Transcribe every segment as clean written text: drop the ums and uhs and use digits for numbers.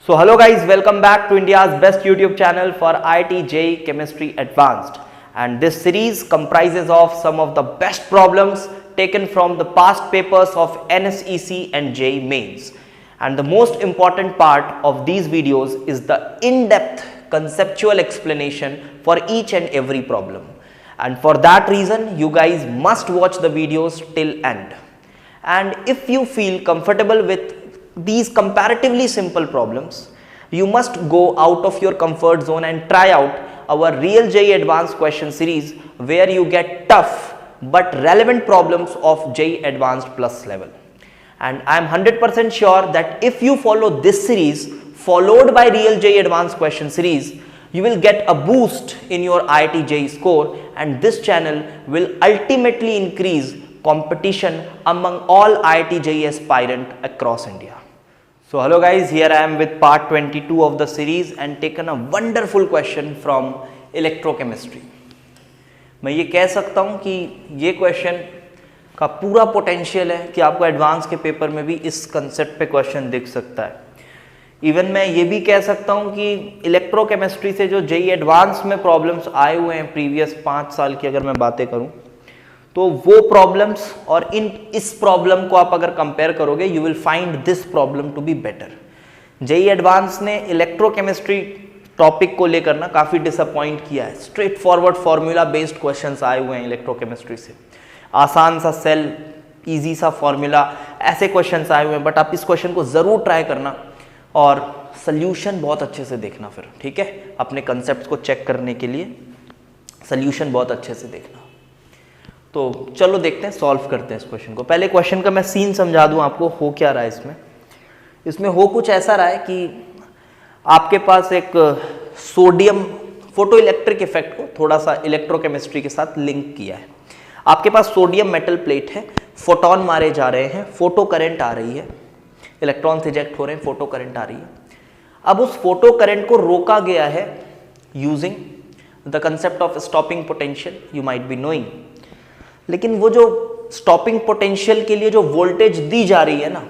So hello guys, welcome back to India's best YouTube channel for IIT JEE Chemistry Advanced, and this series comprises of some of the best problems taken from the past papers of NSEC and JEE Mains. And the most important part of these videos is the in-depth conceptual explanation for each and every problem. And for that reason, you guys must watch the videos till end. And if you feel comfortable with these comparatively simple problems, you must go out of your comfort zone and try out our Real JEE Advanced question series, where you get tough but relevant problems of JEE Advanced Plus level. And I am 100% sure that if you follow this series followed by Real JEE Advanced question series, you will get a boost in your IIT JEE score, and this channel will ultimately increase competition among all IIT JEE aspirant across India. So hello guys, here I am with part 22 of the series and taken a wonderful question from electrochemistry. मैं ये कह सकता हूँ कि ये question का पूरा potential है कि आपको एडवांस के पेपर में भी इस कंसेप्ट पे क्वेश्चन दिख सकता है. इवन मैं ये भी कह सकता हूँ कि इलेक्ट्रोकेमिस्ट्री से जो JEE एडवांस में प्रॉब्लम्स आए हुए हैं प्रीवियस 5 साल की अगर मैं बातें करूँ, तो वो प्रॉब्लम्स और इस प्रॉब्लम को आप अगर कंपेयर करोगे, you will find this problem to be better. JEE advanced ने इलेक्ट्रोकेमिस्ट्री टॉपिक को लेकर ना काफ़ी डिसअपॉइंट किया है. Straightforward formula based questions आए हुए हैं इलेक्ट्रोकेमिस्ट्री से. आसान सा सेल, इजी सा फार्मूला, ऐसे क्वेश्चंस आए हुए हैं. बट आप इस क्वेश्चन को ज़रूर ट्राई करना और सोल्यूशन बहुत अच्छे से देखना फिर, ठीक है. अपने कंसेप्ट को चेक करने के लिए सोल्यूशन बहुत अच्छे से देखना. तो चलो देखते हैं, सॉल्व करते हैं इस क्वेश्चन को. पहले क्वेश्चन का मैं सीन समझा दूं आपको. हो क्या रहा है इसमें हो कुछ ऐसा रहा है कि आपके पास एक सोडियम फोटो इलेक्ट्रिक इफेक्ट को थोड़ा सा इलेक्ट्रोकेमिस्ट्री के साथ लिंक किया है. आपके पास सोडियम मेटल प्लेट है, फोटोन मारे जा रहे हैं, फोटो करंट आ रही है, इलेक्ट्रॉन्स इजेक्ट हो रहे हैं, फोटो करंट आ रही है. अब उस फोटो करंट को रोका गया है using the concept of stopping potential, you might be knowing. लेकिन वो जो स्टॉपिंग पोटेंशियल के लिए जो वोल्टेज दी जा रही है ना,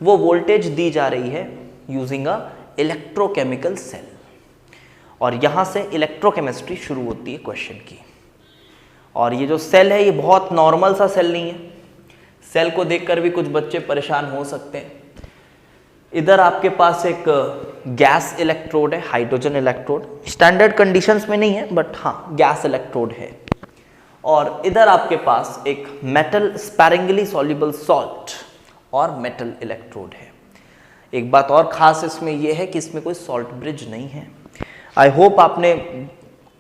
वो वोल्टेज दी जा रही है यूजिंग अ इलेक्ट्रोकेमिकल सेल. और यहां से इलेक्ट्रोकेमिस्ट्री शुरू होती है क्वेश्चन की. और ये जो सेल है, ये बहुत नॉर्मल सा सेल नहीं है. सेल को देखकर भी कुछ बच्चे परेशान हो सकते हैं. इधर आपके पास एक गैस इलेक्ट्रोड है, हाइड्रोजन इलेक्ट्रोड. स्टैंडर्ड कंडीशंस में नहीं है, बट हाँ गैस इलेक्ट्रोड है. और इधर आपके पास एक मेटल स्पैरिंगली सॉल्युबल सॉल्ट और मेटल इलेक्ट्रोड है. एक बात और खास इसमें यह है कि इसमें कोई सॉल्ट ब्रिज नहीं है. आई होप आपने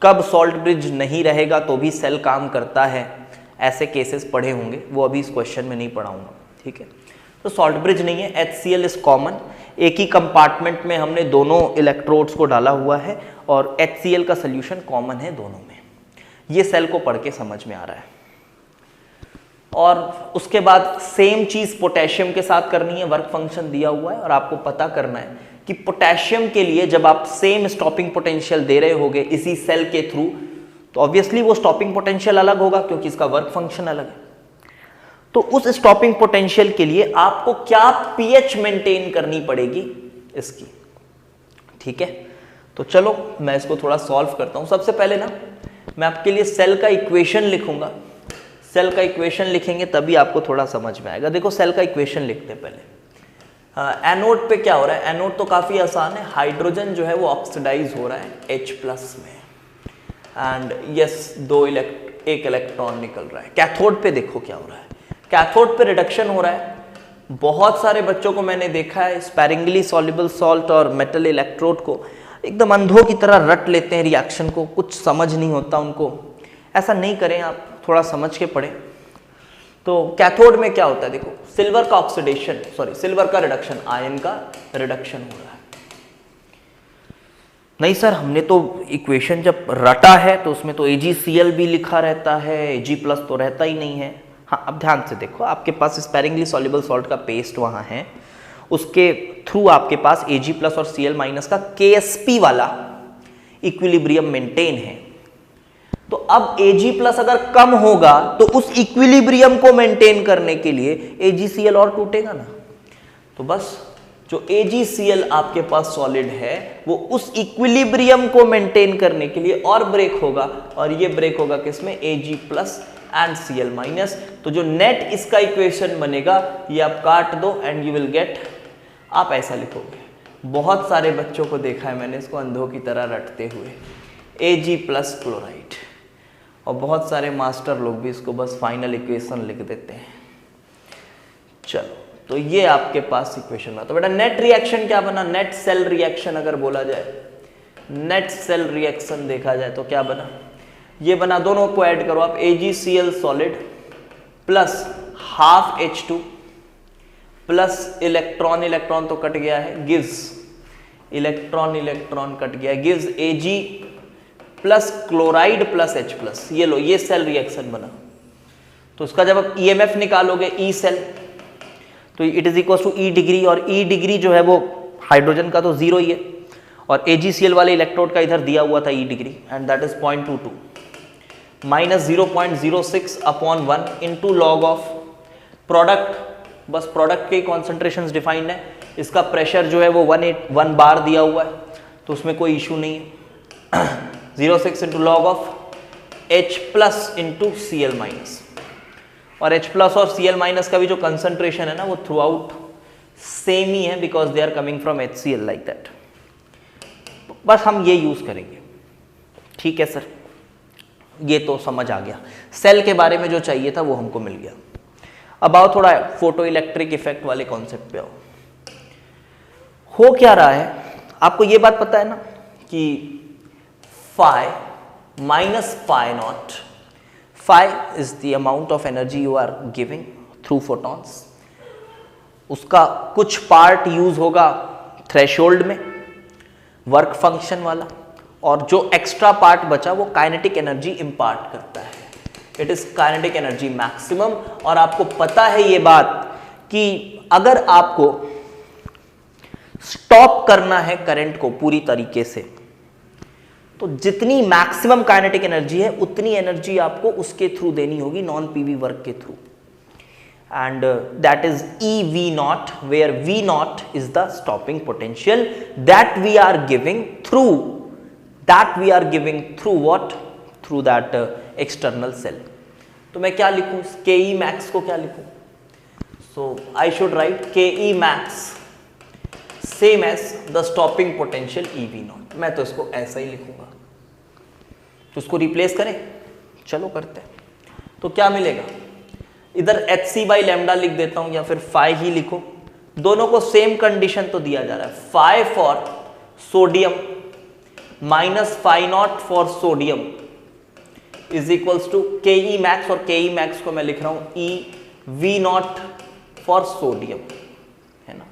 कब सॉल्ट ब्रिज नहीं रहेगा तो भी सेल काम करता है ऐसे केसेस पढ़े होंगे, वो अभी इस क्वेश्चन में नहीं पढ़ाऊंगा, ठीक है. तो सॉल्ट ब्रिज नहीं है. HCl is common. एक ही कंपार्टमेंट में हमने दोनों इलेक्ट्रोड्स को डाला हुआ है और HCl का सोल्यूशन कॉमन है दोनों में. ये सेल को पढ़ के समझ में आ रहा है. और उसके बाद सेम चीज पोटेशियम के साथ करनी है. वर्क फंक्शन दिया हुआ है और आपको पता करना है कि पोटेशियम के लिए जब आप सेम स्टॉपिंग पोटेंशियल दे रहे होगे इसी सेल के थ्रू, तो ऑब्वियसली वो स्टॉपिंग पोटेंशियल अलग होगा क्योंकि इसका वर्क फंक्शन अलग है. तो उस स्टॉपिंग पोटेंशियल के लिए आपको क्या pH मेंटेन करनी पड़ेगी इसकी, ठीक है. तो चलो मैं इसको थोड़ा सॉल्व करता हूं. सबसे पहले ना मैं आपके लिए सेल का इक्वेशन लिखूंगा. सेल का इक्वेशन लिखेंगे तभी आपको थोड़ा समझ में आएगा. देखो सेल का इक्वेशन लिखते हैं पहले. एनोड पे क्या हो रहा है? एनोड तो काफी आसान है. हाइड्रोजन जो है वो ऑक्सीडाइज हो रहा है H+ में, एंड यस एक इलेक्ट्रॉन निकल रहा है. कैथोड पे देखो क्या हो रहा है. कैथोड पे रिडक्शन हो रहा है. बहुत सारे बच्चों को मैंने देखा है स्पैरिंगली सॉल्युबल सॉल्ट और मेटल इलेक्ट्रोड को एकदम अंधों की तरह रट लेते हैं रिएक्शन को, कुछ समझ नहीं होता उनको. ऐसा नहीं करें, आप थोड़ा समझ के पढ़ें. तो कैथोड में क्या होता है देखो, सिल्वर का ऑक्सीडेशन, सिल्वर का रिडक्शन, आयन का रिडक्शन हो रहा है. नहीं सर, हमने तो इक्वेशन जब रटा है तो उसमें तो AgCl भी लिखा रहता है, Ag+ तो रहता ही नहीं है. हाँ, अब ध्यान से देखो, आपके पास स्पैरिंगली सॉल्युबल सॉल्ट का पेस्ट वहां है, उसके थ्रू आपके पास Ag+ और Cl- का Ksp वाला इक्विलिब्रियम मेंटेन है. तो अब Ag+ अगर कम होगा तो उस इक्विलिब्रियम को मेंटेन करने के लिए AgCl और टूटेगा ना. तो बस जो AgCl आपके पास सॉलिड है वो उस इक्विलिब्रियम को मेंटेन करने के लिए और ब्रेक होगा, और ये ब्रेक होगा किसमें, Ag plus and Cl minus. तो जो नेट इसका इक्वेशन बनेगा ये आप काट दो एंड यू विल गेट, आप ऐसा लिखोगे। बहुत सारे बच्चों को देखा है मैंने इसको अंधों की तरह रटते हुए, Ag प्लस क्लोराइड, और बहुत सारे मास्टर लोग भी इसको बस फाइनल इक्वेशन लिख देते हैं। चलो, तो ये आपके पास इक्वेशन बना। तो बेटा नेट रिएक्शन क्या बना, नेट सेल रिएक्शन अगर बोला जाए, नेट सेल रिएक्शन देखा जाए तो क्या बना, ये बना, दोनों को ऐड करो आप, AgCl solid plus half H2 plus electron, electron तो कट गया है, गिव्स इलेक्ट्रॉन, इलेक्ट्रॉन कट गया है, gives Ag plus chloride plus H plus. ये लो, ये सेल रिएक्शन बना। तो उसका जब आप EMF निकालोगे E सेल, तो it is equal to E degree, और E डिग्री जो है वो हाइड्रोजन का तो 0 ही है, और AgCl वाले इलेक्ट्रोड का इधर दिया हुआ था E degree, and that is 0.22 माइनस 0.06 upon 1 into log of product, बस प्रोडक्ट के कॉन्सेंट्रेशन डिफाइंड है। इसका प्रेशर जो है वो 1 बार दिया हुआ है, तो उसमें कोई इशू नहीं है। 0.6 into log of H plus into Cl minus, और H प्लस और Cl माइनस का भी जो कंसंट्रेशन है ना वो थ्रू आउट सेम ही है, because they are coming from HCl like that. बस हम ये यूज करेंगे, ठीक है सर, ये तो समझ आ गया। सेल के बारे में जो चाहिए था वो हमको मिल गया। अब आओ थोड़ा फोटो इलेक्ट्रिक इफेक्ट वाले कॉन्सेप्ट पे आओ। हो क्या रहा है, आपको ये बात पता है ना कि phi minus phi naught, phi is the amount of energy you are giving through photons, उसका कुछ पार्ट यूज होगा थ्रेशोल्ड में वर्क फंक्शन वाला, और जो एक्स्ट्रा पार्ट बचा वो काइनेटिक एनर्जी इंपार्ट करता है, it is kinetic energy maximum. और आपको पता है ये बात कि अगर आपको स्टॉप करना है करंट को पूरी तरीके से, तो जितनी मैक्सिमम काइनेटिक एनर्जी है उतनी एनर्जी आपको उसके थ्रू देनी होगी, नॉन पीवी वर्क के through, and that is EV naught, where V naught is the stopping potential that we are giving through what, through that external cell। तो मैं क्या लिखूं, KE max को क्या लिखूं, so I should write KE max same as the stopping potential EV naught। मैं तो इसको ऐसा ही लिखूंगा, तो उसको रिप्लेस करें, चलो करते हैं। तो क्या मिलेगा, इधर HC/λ लिख देता हूं, या फिर phi ही लिखो, दोनों को सेम कंडीशन तो दिया जा रहा है, phi for sodium minus phi naught for sodium is equals to KE max, और KE मैक्स को मैं लिख रहा हूं EV नॉट फॉर सोडियम, है ना।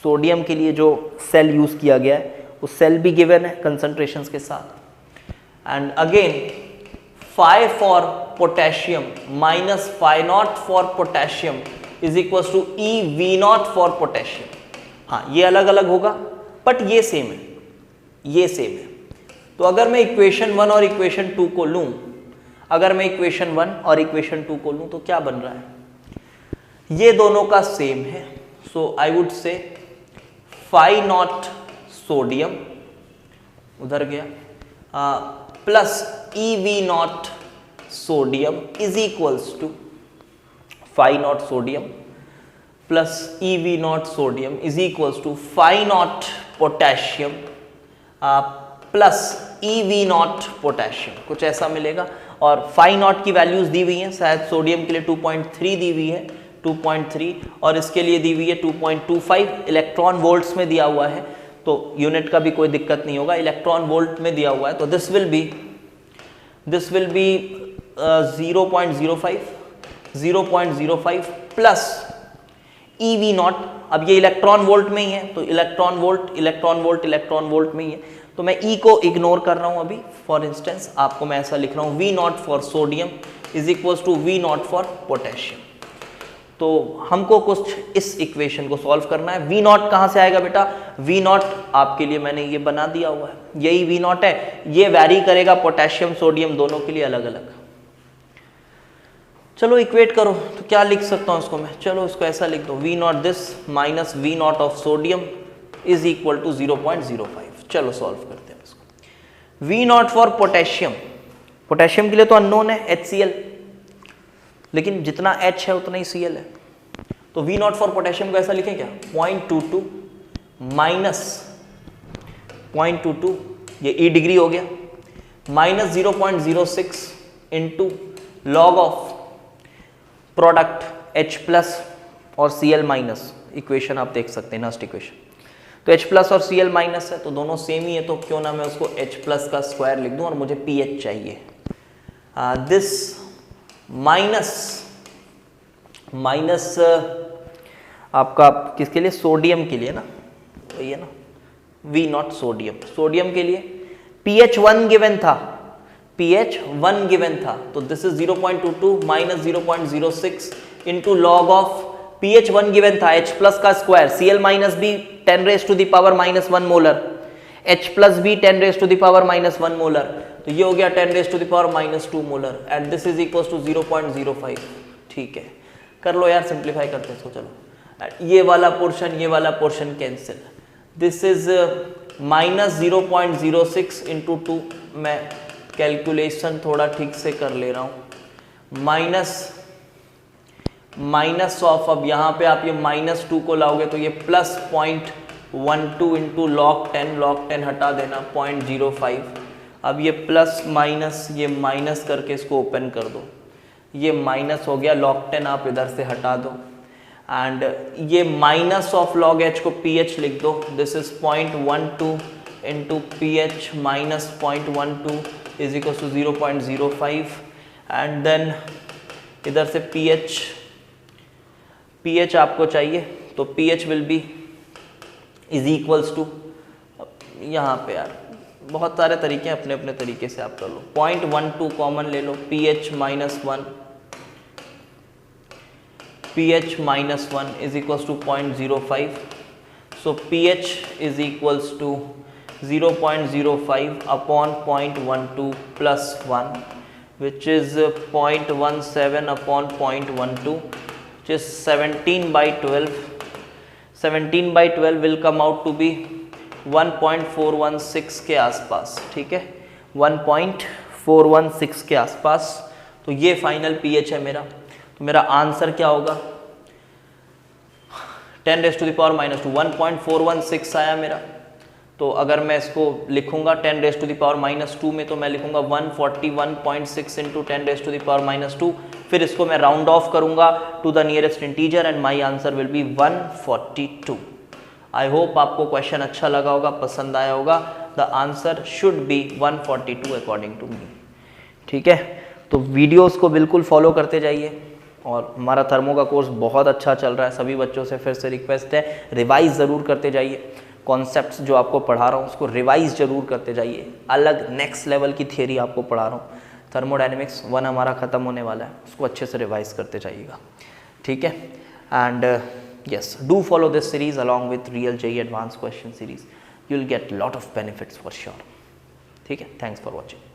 सोडियम के लिए जो सेल यूज किया गया है वो सेल भी गिवन है कंसंट्रेशंस के साथ, and again phi for potassium minus phi naught for potassium is equal to EV naught for potassium. हाँ, ये अलग अलग होगा बट ये सेम है, ये सेम है। तो अगर मैं इक्वेशन 1 और इक्वेशन 2 को लूं, अगर मैं इक्वेशन 1 और इक्वेशन 2 को लूं तो क्या बन रहा है, ये दोनों का सेम है, so I would say phi naught sodium उधर गया plus EV naught sodium is equals to phi naught sodium plus EV naught sodium is equals to phi naught potassium plus EV naught potassium, कुछ ऐसा मिलेगा। और phi naught की values दी हुई हैं, शायद सोडियम के लिए 2.3 दी हुई है, 2.3, और इसके लिए दी हुई है 2.25, इलेक्ट्रॉन वोल्ट्स में दिया हुआ है, तो यूनिट का भी कोई दिक्कत नहीं होगा, इलेक्ट्रॉन वोल्ट में दिया हुआ है। तो this will be 0.05 plus EV not, अब ये इलेक्ट्रॉन वोल्ट में ही है, तो electron volt electron volt electron volt में ही है, तो मैं E को इग्नोर कर रहा हूं अभी। फॉर इंस्टेंस आपको मैं ऐसा लिख रहा हूं, V naught for sodium is equal to V naught for potassium. तो हमको कुछ इस इक्वेशन को सॉल्व करना है। V नॉट कहां से आएगा बेटा, V नॉट आपके लिए मैंने ये बना दिया हुआ है, यही V नॉट है, ये वैरी करेगा पोटेशियम सोडियम दोनों के लिए अलग अलग। चलो इक्वेट करो, तो क्या लिख सकता हूँ इसको मैं, चलो इसको ऐसा लिख दो, V naught this minus V naught of sodium is equal to 0.05। चलो सॉल्व करते हैं इसको। V naught for potassium, potassium के लिए तो अननोन है HCl, लेकिन जितना H है उतना ही Cl है, तो V नॉट फॉर पोटेशियम को ऐसा लिखें क्या, 0.22 माइनस 0.22, ये E डिग्री हो गया, minus 0.06 into log of product H plus और Cl माइनस, इक्वेशन आप देख सकते हैं नस्ट इक्वेशन, तो H प्लस और Cl माइनस है तो दोनों सेम ही है, तो क्यों ना मैं उसको H प्लस का स्क्वायर लिख दूं और मुझे pH चाहिए। दिस माइनस आपका किसके लिए, सोडियम के लिए ना, वही है ना, V नॉट सोडियम, सोडियम के लिए pH 1 गिवन था, pH 1 गिवन था, तो दिस इज 0.22 माइनस 0.06 into log of pH 1 given था, H प्लस का स्क्वायर, Cl माइनस भी 10 raise to the power minus 1 molar, H plus भी 10 raise to the power minus 1 molar, तो ये हो गया 10 raise to the power minus 2 molar, and this is equal to 0.05। ठीक है, कर लो यार, सिंप्लीफाई करते हैं इसको, चलो ये वाला portion cancel, this is minus 0.06 into 2, मैं कैलकुलेशन थोड़ा ठीक से कर ले रहा हूँ, माइनस ऑफ, अब यहाँ पे आप ये माइनस 2 को लाओगे तो ये प्लस 0.12 इंटू लॉग 10 हटा देना 0.05, अब ये प्लस माइनस, ये माइनस करके इसको ओपन कर दो, ये माइनस हो गया, log 10 आप इधर से हटा दो, एंड ये माइनस ऑफ log h को pH लिख दो, this is 0.12 into pH minus 0.12 is equal to 0.05, and then इधर से pH आपको चाहिए, तो pH will be is equals to, यहाँ पे यार बहुत सारे तरीके हैं, अपने अपने तरीके से आप कर लो, 0.12 कॉमन ले लो, pH minus 1, pH minus 1 is equals to 0.05, so pH is equals to 0.05 upon 0.12 plus 1, which is 0.17 upon 0.12, which is 17 by 12. 17 by 12 will come out to be 1.416 के आसपास, ठीक है, 1.416 के आसपास, तो ये फाइनल pH है मेरा, तो मेरा आंसर क्या होगा, 10 raise to the power minus 2, 1.416 आया मेरा, तो अगर मैं इसको लिखूंगा 10 raise to the power minus 2 में, तो मैं लिखूंगा 141.6 into 10 raise to the power minus 2, फिर इसको मैं राउंड ऑफ करूंगा to the nearest integer and my answer will be 142। I hope आपको क्वेश्चन अच्छा लगा होगा, पसंद आया होगा, the answer should be 142 according to me, ठीक है। तो वीडियोस को बिल्कुल फॉलो करते जाइए, और हमारा थर्मो का कोर्स बहुत अच्छा चल रहा है, सभी बच्चों से फिर से रिक्वेस्ट है, रिवाइज ज़रूर करते जाइए, कॉन्सेप्ट्स जो आपको पढ़ा रहा हूँ उसको रिवाइज ज़रूर करते जाइए, अलग नेक्स्ट लेवल की थियरी आपको पढ़ा रहा हूँ, थर्मोडायनेमिक्स 1 हमारा ख़त्म होने वाला है, उसको अच्छे से रिवाइज करते जाइएगा, ठीक है। And yes, do follow this series along with real JEE advanced question series, you will get lot of benefits for sure, ठीक है। Thanks for watching.